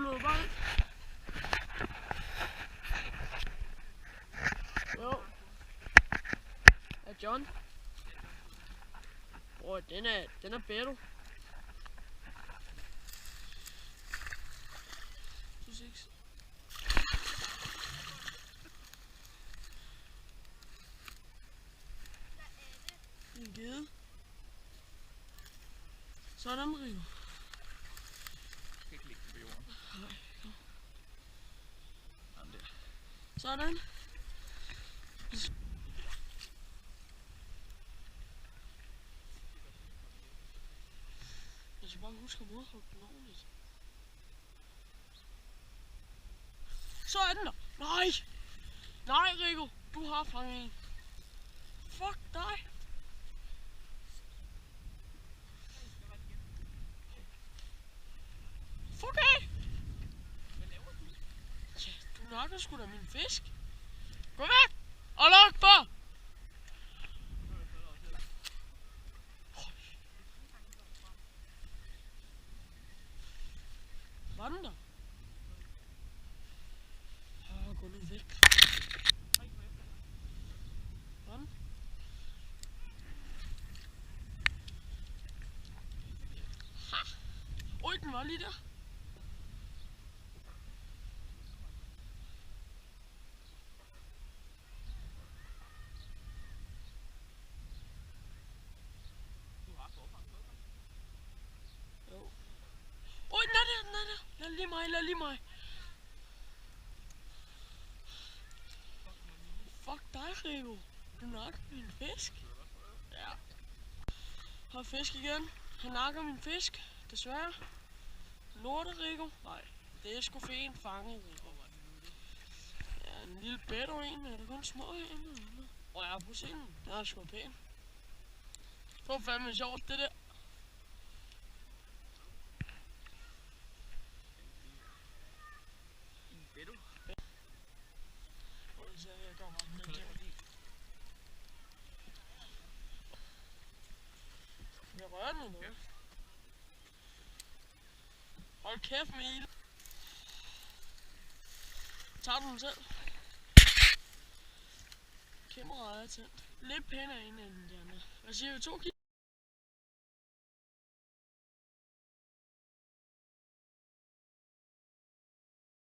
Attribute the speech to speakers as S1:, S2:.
S1: rullede bare ind. Jo. Ja, John. Den er bedre. 6. En gede. Sådan, Rico.
S2: Jeg kan ikke ligge på jorden.
S1: Nej, kom.
S2: Sådan der.
S1: Sådan. Jeg skal bare huske at modholde den ordentligt. Så er den der. Nej! Nej, Rico. Du har fanget en. Fuck dig. Fuck af!
S2: Hvad laver du?
S1: Ja, du nakker sgu da min fisk. Gå væk! Allah Akbar! Var den der? Gå nu væk. Var den? Ha! Oj, den var lige der. Jo. Oj, den er der, den er der. Lad lige mig. Fuck dig, Rico. Du nakker min fisk. Ja. Har fisk igen. Han nakker min fisk. Desværre. Lorte, Rico. Nej, det er sgu fint fanget, Rico. Ja, en lille bedre en. Er der kun små en? Ja, på scenen. Den er sgu pæn. Det var fandme sjovt, det der.
S2: En bedre.
S1: Jeg kommer ned til mig. Jeg rører den noget. Hold kæft med ilden. Tager du den selv? Kameraet er tændt. Lidt pænere end de andre. Hvad siger vi? 2 kilo?